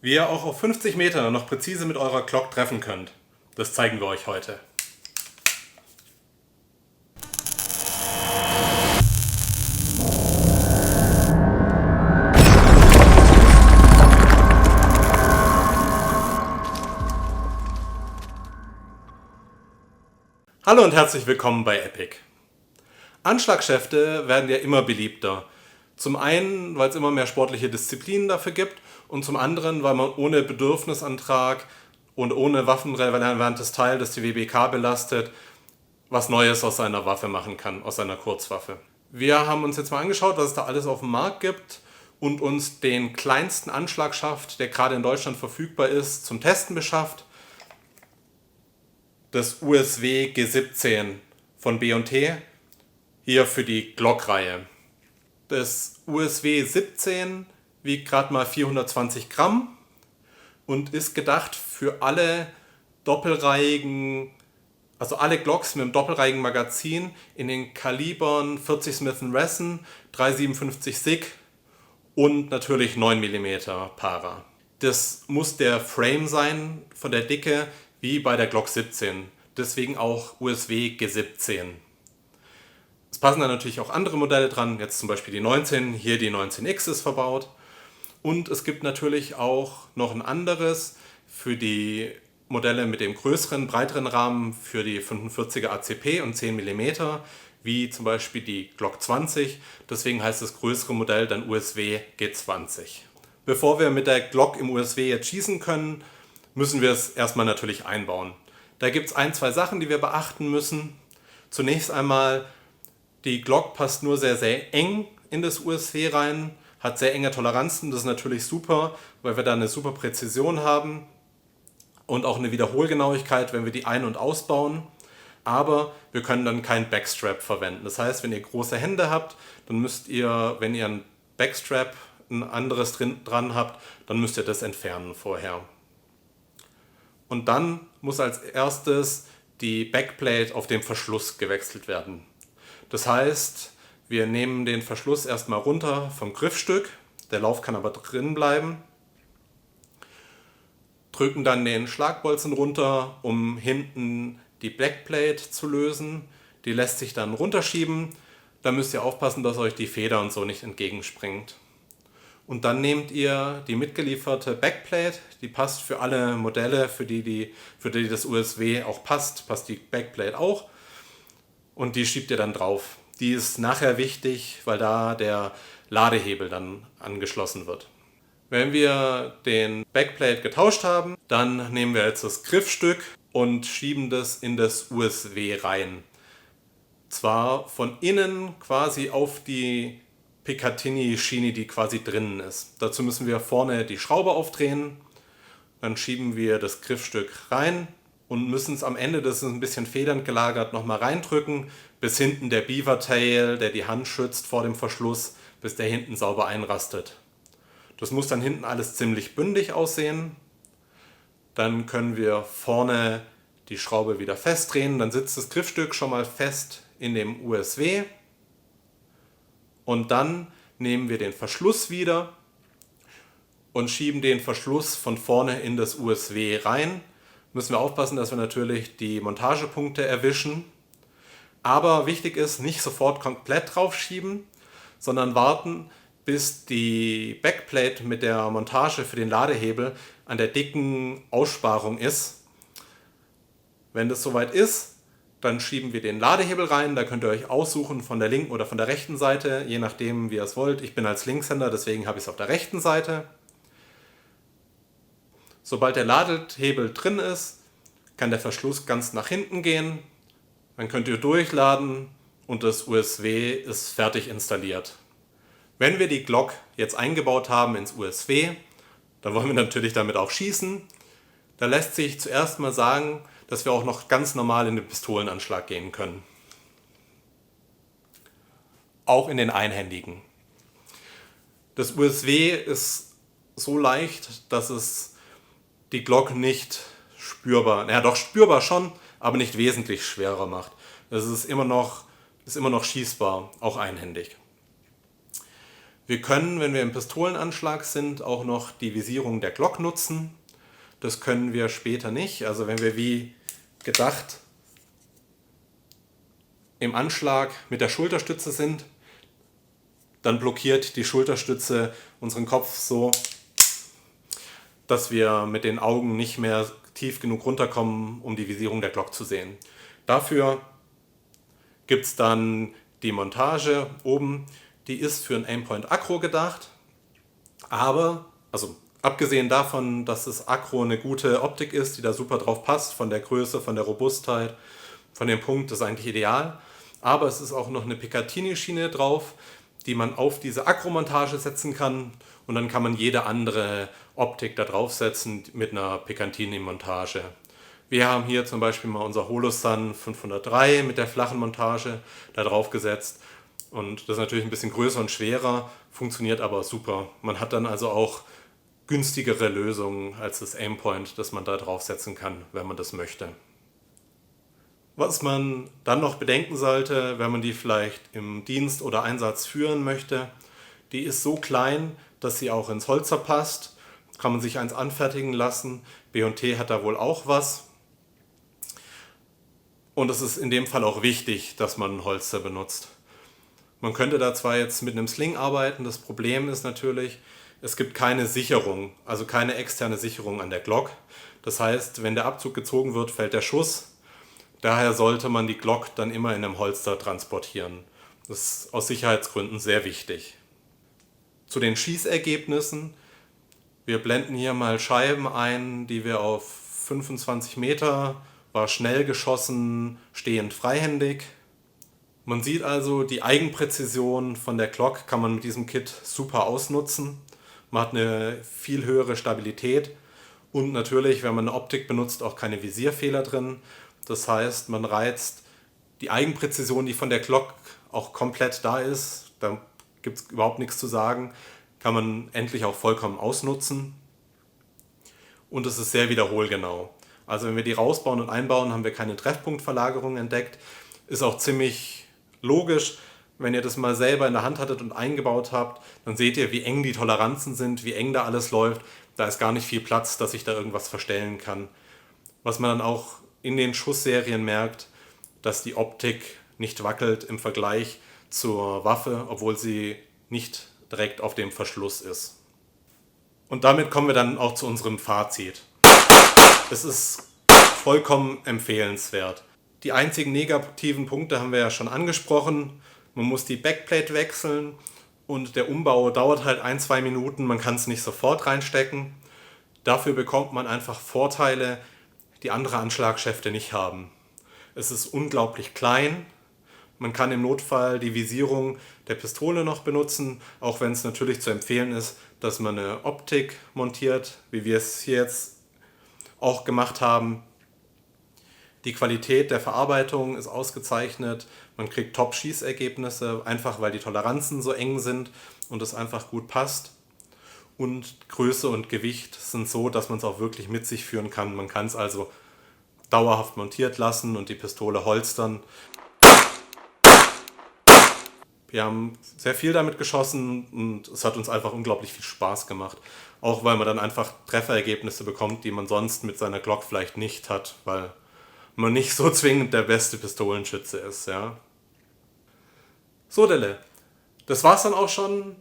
Wie ihr auch auf 50 Meter noch präzise mit eurer Glock treffen könnt, das zeigen wir euch heute. Hallo und herzlich willkommen bei Epic. Anschlagschäfte werden ja immer beliebter. Zum einen, weil es immer mehr sportliche Disziplinen dafür gibt und zum anderen, weil man ohne Bedürfnisantrag und ohne waffenrelevantes Teil, das die WBK belastet, was Neues aus seiner Waffe machen kann, aus seiner Kurzwaffe. Wir haben uns jetzt mal angeschaut, was es da alles auf dem Markt gibt und uns den kleinsten Anschlagschaft, der gerade in Deutschland verfügbar ist, zum Testen beschafft. Das USW G17 von B&T, hier für die Glock-Reihe. Das USW 17 wiegt gerade mal 420 Gramm und ist gedacht für alle doppelreihigen, also alle Glocks mit einem doppelreihigen Magazin in den Kalibern 40 Smith & Wesson, 357 SIG und natürlich 9 mm Para. Das muss der Frame sein von der Dicke wie bei der Glock 17, deswegen auch USW G17. Es passen dann natürlich auch andere Modelle dran, jetzt zum Beispiel die 19, hier die 19X ist verbaut. Und es gibt natürlich auch noch ein anderes für die Modelle mit dem größeren, breiteren Rahmen für die 45er ACP und 10 mm, wie zum Beispiel die Glock 20. Deswegen heißt das größere Modell dann USW G20. Bevor wir mit der Glock im USW jetzt schießen können, müssen wir es erstmal natürlich einbauen. Da gibt es ein, zwei Sachen, die wir beachten müssen. Zunächst einmal, die Glock passt nur sehr, sehr eng in das USW rein, hat sehr enge Toleranzen, das ist natürlich super, weil wir da eine super Präzision haben und auch eine Wiederholgenauigkeit, wenn wir die ein- und ausbauen. Aber wir können dann keinen Backstrap verwenden. Das heißt, wenn ihr große Hände habt, dann müsst ihr, wenn ihr ein Backstrap, ein anderes dran habt, dann müsst ihr das entfernen vorher. Und dann muss als erstes die Backplate auf den Verschluss gewechselt werden. Das heißt, wir nehmen den Verschluss erstmal runter vom Griffstück, der Lauf kann aber drin bleiben, drücken dann den Schlagbolzen runter, um hinten die Backplate zu lösen. Die lässt sich dann runterschieben, da müsst ihr aufpassen, dass euch die Feder und so nicht entgegenspringt. Und dann nehmt ihr die mitgelieferte Backplate, die passt für alle Modelle, für die das USW auch passt die Backplate auch. Und die schiebt ihr dann drauf. Die ist nachher wichtig, weil da der Ladehebel dann angeschlossen wird. Wenn wir den Backplate getauscht haben, dann nehmen wir jetzt das Griffstück und schieben das in das USW rein. Zwar von innen quasi auf die Picatinny-Schiene, die quasi drinnen ist. Dazu müssen wir vorne die Schraube aufdrehen, dann schieben wir das Griffstück rein und müssen es am Ende, das ist ein bisschen federnd gelagert, nochmal reindrücken, bis hinten der Beaver-Tail, der die Hand schützt vor dem Verschluss, bis der hinten sauber einrastet. Das muss dann hinten alles ziemlich bündig aussehen. Dann können wir vorne die Schraube wieder festdrehen, dann sitzt das Griffstück schon mal fest in dem USW. Und dann nehmen wir den Verschluss wieder und schieben den Verschluss von vorne in das USW rein. Müssen wir aufpassen, dass wir natürlich die Montagepunkte erwischen. Aber wichtig ist, nicht sofort komplett drauf schieben, sondern warten, bis die Backplate mit der Montage für den Ladehebel an der dicken Aussparung ist. Wenn das soweit ist, dann schieben wir den Ladehebel rein, da könnt ihr euch aussuchen von der linken oder von der rechten Seite, je nachdem wie ihr es wollt. Ich bin als Linkshänder, deswegen habe ich es auf der rechten Seite. Sobald der Ladehebel drin ist, kann der Verschluss ganz nach hinten gehen. Dann könnt ihr durchladen und das USW ist fertig installiert. Wenn wir die Glock jetzt eingebaut haben ins USW, dann wollen wir natürlich damit auch schießen. Da lässt sich zuerst mal sagen, dass wir auch noch ganz normal in den Pistolenanschlag gehen können. Auch in den einhändigen. Das USW ist so leicht, dass es die Glock nicht spürbar, doch spürbar schon, aber nicht wesentlich schwerer macht. Es ist immer noch schießbar, auch einhändig. Wir können, wenn wir im Pistolenanschlag sind, auch noch die Visierung der Glock nutzen. Das können wir später nicht. Also wenn wir wie gedacht im Anschlag mit der Schulterstütze sind, dann blockiert die Schulterstütze unseren Kopf so, dass wir mit den Augen nicht mehr tief genug runterkommen, um die Visierung der Glock zu sehen. Dafür gibt es dann die Montage oben, die ist für ein Aimpoint Acro gedacht, aber, also abgesehen davon, dass das Acro eine gute Optik ist, die da super drauf passt, von der Größe, von der Robustheit, von dem Punkt, das ist eigentlich ideal, aber es ist auch noch eine Picatinny-Schiene drauf, die man auf diese Acro-Montage setzen kann und dann kann man jede andere Optik da draufsetzen mit einer Picatinny-Montage. Wir haben hier zum Beispiel mal unser Holosun 503 mit der flachen Montage da drauf gesetzt und das ist natürlich ein bisschen größer und schwerer, funktioniert aber super. Man hat dann also auch günstigere Lösungen als das Aimpoint, das man da draufsetzen kann, wenn man das möchte. Was man dann noch bedenken sollte, wenn man die vielleicht im Dienst oder Einsatz führen möchte, die ist so klein, dass sie auch ins Holster passt. Kann man sich eins anfertigen lassen. B&T hat da wohl auch was. Und es ist in dem Fall auch wichtig, dass man ein Holster benutzt. Man könnte da zwar jetzt mit einem Sling arbeiten, das Problem ist natürlich, es gibt keine Sicherung, also keine externe Sicherung an der Glock. Das heißt, wenn der Abzug gezogen wird, fällt der Schuss. Daher sollte man die Glock dann immer in einem Holster transportieren. Das ist aus Sicherheitsgründen sehr wichtig. Zu den Schießergebnissen. Wir blenden hier mal Scheiben ein, die wir auf 25 Meter, war schnell geschossen, stehend freihändig. Man sieht also, die Eigenpräzision von der Glock kann man mit diesem Kit super ausnutzen. Man hat eine viel höhere Stabilität und natürlich, wenn man eine Optik benutzt, auch keine Visierfehler drin. Das heißt, man reizt die Eigenpräzision, die von der Glock auch komplett da ist, da gibt es überhaupt nichts zu sagen, kann man endlich auch vollkommen ausnutzen. Und es ist sehr wiederholgenau. Also wenn wir die rausbauen und einbauen, haben wir keine Treffpunktverlagerung entdeckt. Ist auch ziemlich logisch, wenn ihr das mal selber in der Hand hattet und eingebaut habt, dann seht ihr, wie eng die Toleranzen sind, wie eng da alles läuft. Da ist gar nicht viel Platz, dass ich da irgendwas verstellen kann. Was man dann auch in den Schussserien merkt, dass die Optik nicht wackelt im Vergleich zur Waffe, obwohl sie nicht direkt auf dem Verschluss ist. Und damit kommen wir dann auch zu unserem Fazit. Es ist vollkommen empfehlenswert. Die einzigen negativen Punkte haben wir ja schon angesprochen. Man muss die Backplate wechseln und der Umbau dauert halt 1-2 Minuten. Man kann es nicht sofort reinstecken. Dafür bekommt man einfach Vorteile, die andere Anschlagschäfte nicht haben. Es ist unglaublich klein. Man kann im Notfall die Visierung der Pistole noch benutzen, auch wenn es natürlich zu empfehlen ist, dass man eine Optik montiert, wie wir es hier jetzt auch gemacht haben. Die Qualität der Verarbeitung ist ausgezeichnet. Man kriegt Top-Schießergebnisse, einfach weil die Toleranzen so eng sind und es einfach gut passt. Und Größe und Gewicht sind so, dass man es auch wirklich mit sich führen kann. Man kann es also dauerhaft montiert lassen und die Pistole holstern. Wir haben sehr viel damit geschossen und es hat uns einfach unglaublich viel Spaß gemacht. Auch weil man dann einfach Trefferergebnisse bekommt, die man sonst mit seiner Glock vielleicht nicht hat, weil man nicht so zwingend der beste Pistolenschütze ist. Ja. So, Delle, das war's dann auch schon.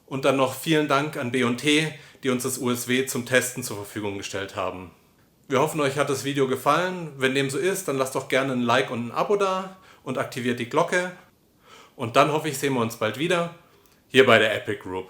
Und dann noch vielen Dank an B&T, die uns das USW zum Testen zur Verfügung gestellt haben. Wir hoffen, euch hat das Video gefallen. Wenn dem so ist, dann lasst doch gerne ein Like und ein Abo da und aktiviert die Glocke. Und dann hoffe ich, sehen wir uns bald wieder hier bei der Epic Group.